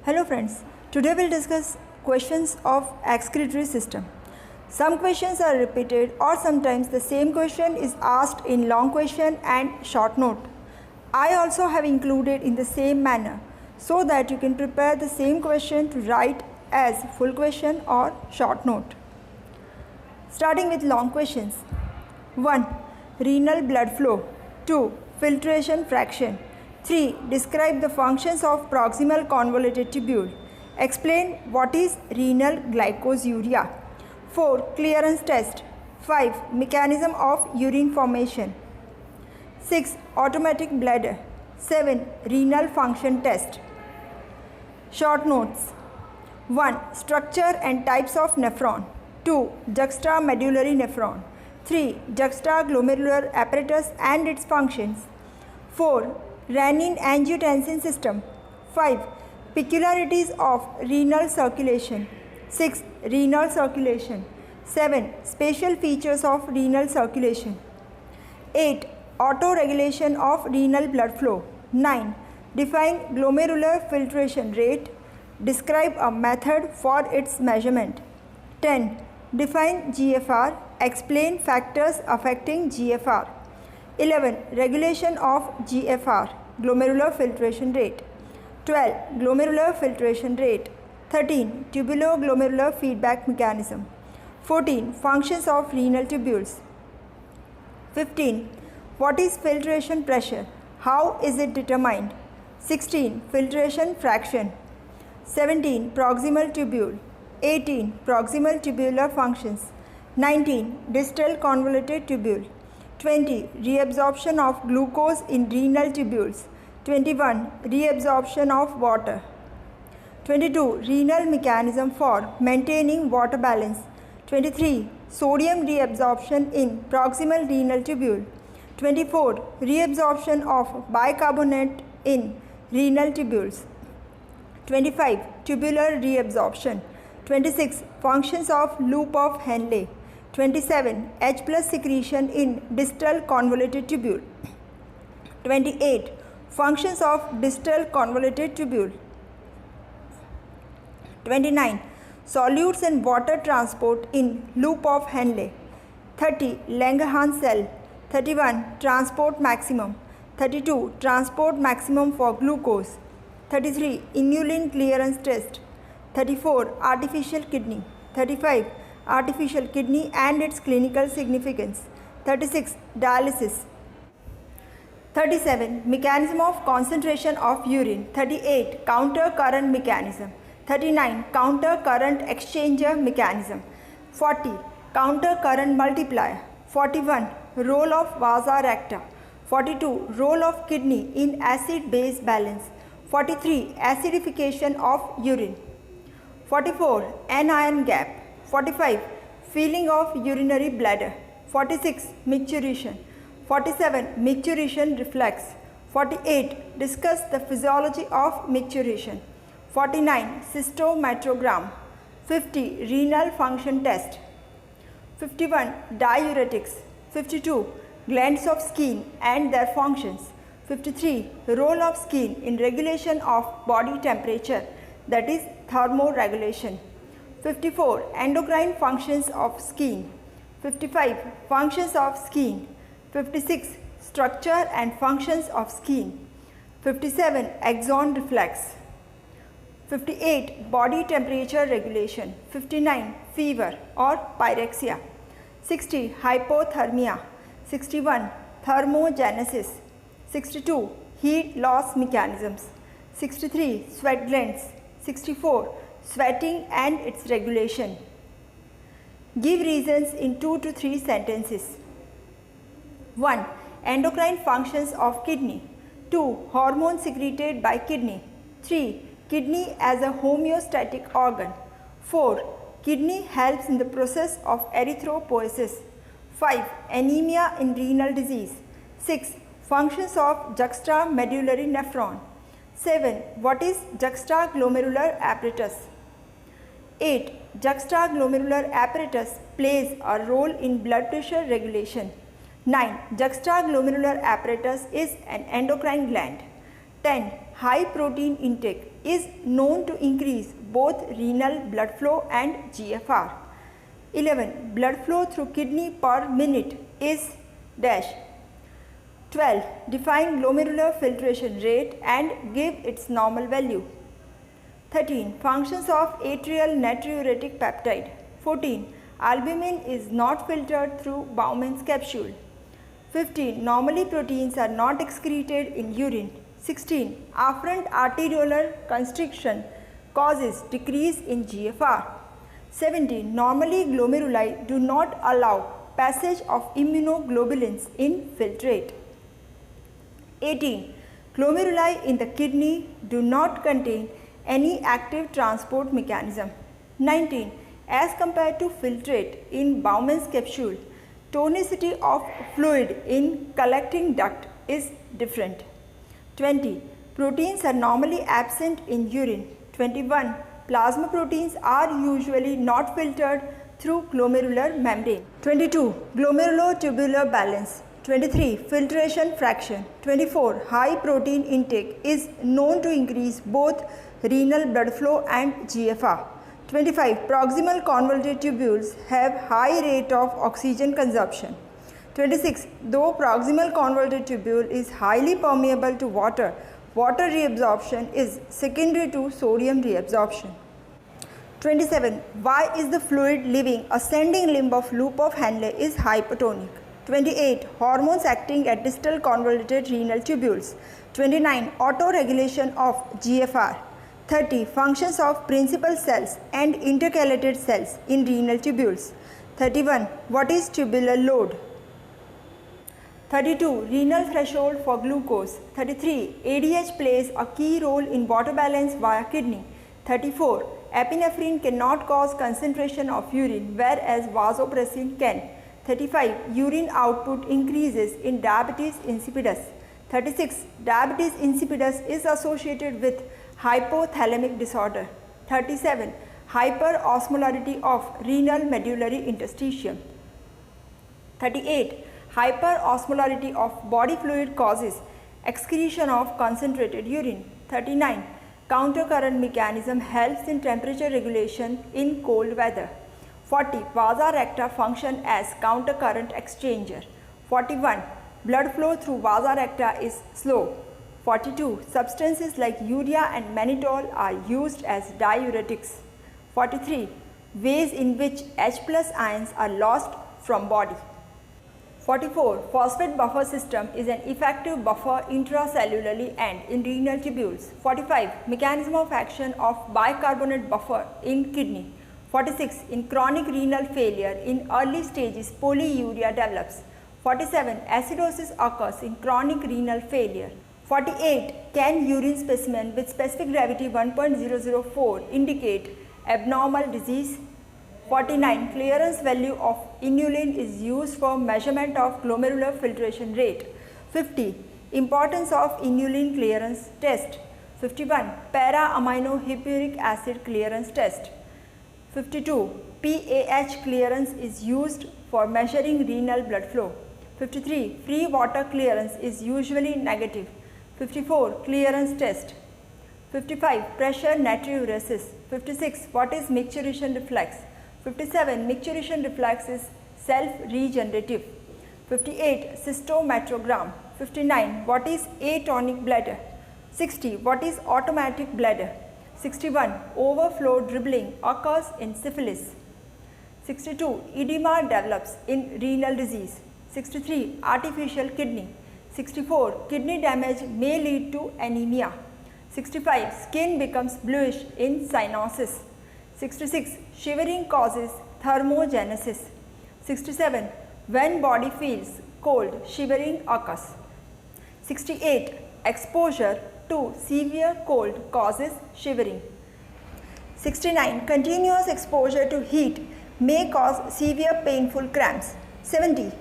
Hello friends, today we'll discuss questions of excretory system. Some questions are repeated or sometimes the same question is asked in long question and short note. I also have included in the same manner so that you can prepare the same question to write as full question or short note. Starting with long questions. 1. Renal blood flow. 2. Filtration fraction. 3. Describe the functions of proximal convoluted tubule. Explain what is renal glycosuria. 4. Clearance test. 5. Mechanism of urine formation. 6. Automatic bladder. 7. Renal function test. Short notes. 1. Structure and types of nephron. 2. Juxtamedullary nephron. 3. Juxtaglomerular apparatus and its functions. 4. Renin-angiotensin system. 5. Peculiarities of renal circulation. 6. Renal circulation. 7. Spatial features of renal circulation. 8. Autoregulation of renal blood flow. 9. Define glomerular filtration rate. Describe a method for its measurement. 10. Define GFR. Explain factors affecting GFR. 11. Regulation of GFR, glomerular filtration rate. 12. Glomerular filtration rate. 13. Tubuloglomerular feedback mechanism. 14. Functions of renal tubules. 15. What is filtration pressure? How is it determined? 16. Filtration fraction. 17. Proximal tubule. 18. Proximal tubular functions. 19. Distal convoluted tubule. 20. Reabsorption of glucose in renal tubules. 21. Reabsorption of water. 22. Renal mechanism for maintaining water balance. 23. Sodium reabsorption in proximal renal tubule. 24. Reabsorption of bicarbonate in renal tubules. 25. Tubular reabsorption. 26. Functions of loop of Henle. 27. H plus secretion in distal convoluted tubule. 28. Functions of distal convoluted tubule. 29. Solutes and water transport in loop of Henle. 30. Langerhans cell. 31. Transport maximum. 32. Transport maximum for glucose. 33. Inulin clearance test. 34. Artificial kidney. 35. Artificial kidney and its clinical significance. 36. Dialysis. 37. Mechanism of concentration of urine. 38. Counter current mechanism. 39. Counter current exchanger mechanism. 40. Counter current multiplier. 41. Role of vasa recta. 42. Role of kidney in acid-base balance. 43. Acidification of urine. 44. Anion gap. 45. Feeling of urinary bladder. 46. Micturition. 47. Micturition reflex. 48. Discuss the physiology of micturition. 49. Cystometrogram. 50. Renal function test. 51. Diuretics. 52. Glands of skin and their functions. 53. Role of skin in regulation of body temperature, that is thermoregulation. 54. Endocrine functions of skin. 55. Functions of skin. 56. Structure and functions of skin. 57. Axon reflex. 58. Body temperature regulation. 59. Fever or pyrexia. 60. Hypothermia. 61. Thermogenesis. 62. Heat loss mechanisms. 63. Sweat glands. 64. Sweating and its regulation. Give reasons in 2 to 3 sentences. 1. Endocrine functions of kidney. 2. Hormones secreted by kidney. 3. Kidney as a homeostatic organ. 4. Kidney helps in the process of erythropoiesis. 5. Anemia in renal disease. 6. Functions of juxtamedullary nephron. 7. What is juxtaglomerular apparatus? 8. Juxtaglomerular apparatus plays a role in blood pressure regulation. 9. Juxtaglomerular apparatus is an endocrine gland. 10. High protein intake. is known to increase both renal blood flow and GFR. 11. Blood flow through kidney per minute is dash. 12. Define glomerular filtration rate and give its normal value. 13. Functions of atrial natriuretic peptide. 14. Albumin is not filtered through Bowman's capsule. 15. Normally proteins are not excreted in urine. 16. Afferent arteriolar constriction causes decrease in GFR. 17. Normally glomeruli do not allow passage of immunoglobulins in filtrate. 18. Glomeruli in the kidney do not contain any active transport mechanism. 19. As compared to filtrate in Bowman's capsule, tonicity of fluid in collecting duct is different. 20. Proteins are normally absent in urine. 21. Plasma proteins are usually not filtered through glomerular membrane. 22. Glomerulotubular balance. 23. Filtration fraction. 24. High protein intake is known to increase both renal blood flow and GFR. 25. Proximal convoluted tubules have high rate of oxygen consumption. 26. Though proximal convoluted tubule is highly permeable to water, water reabsorption is secondary to sodium reabsorption. 27. Why is the fluid leaving ascending limb of loop of Henle is hypotonic? 28. Hormones acting at distal convoluted renal tubules. 29. Autoregulation of GFR. 30. Functions of principal cells and intercalated cells in renal tubules. 31. What is tubular load? 32. Renal threshold for glucose. 33. ADH plays a key role in water balance via kidney. 34. Epinephrine cannot cause concentration of urine, whereas vasopressin can. 35. Urine output increases in diabetes insipidus. 36. Diabetes insipidus is associated with hypothalamic disorder. 37. Hyperosmolarity of renal medullary interstitium. 38. Hyperosmolarity of body fluid causes excretion of concentrated urine. 39. Countercurrent mechanism helps in temperature regulation in cold weather. 40. Vasa recta function as countercurrent exchanger. 41. Blood flow through vasa recta is slow. 42. Substances like urea and mannitol are used as diuretics. 43. Ways in which H+ ions are lost from body. 44. Phosphate buffer system is an effective buffer intracellularly and in renal tubules. 45. Mechanism of action of bicarbonate buffer in kidney. 46. In chronic renal failure in early stages polyuria develops. 47. Acidosis occurs in chronic renal failure. 48. Can urine specimen with specific gravity 1.004 indicate abnormal disease? 49. Clearance value of inulin is used for measurement of glomerular filtration rate. 50. Importance of inulin clearance test. 51. Para-amino hippuric acid clearance test. 52. PAH clearance is used for measuring renal blood flow. 53. Free water clearance is usually negative. 54. Clearance test. 55. Pressure natriuresis. 56. What is micturition reflex? 57. Micturition reflex is self-regenerative. 58. Cystometrogram. 59. What is atonic bladder? 60. What is automatic bladder? 61. Overflow dribbling occurs in syphilis. 62. Edema develops in renal disease. 63. Artificial kidney. 64. Kidney damage may lead to anemia. 65. Skin becomes bluish in cyanosis. 66. Shivering causes thermogenesis. 67. When body feels cold, shivering occurs. 68. Exposure to severe cold causes shivering. 69. Continuous exposure to heat may cause severe painful cramps. 70.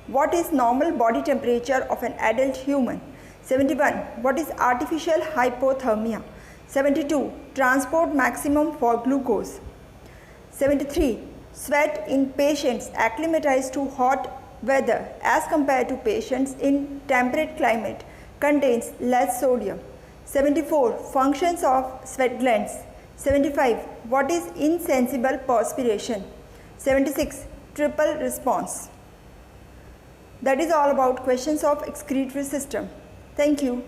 What is normal body temperature of an adult human? 71. What is artificial hypothermia? 72. Transport maximum for glucose. 73. Sweat in patients acclimatized to hot weather as compared to patients in temperate climate contains less sodium. 74. Functions of sweat glands. 75. What is insensible perspiration? 76. Triple response. That is all about questions of excretory system. Thank you.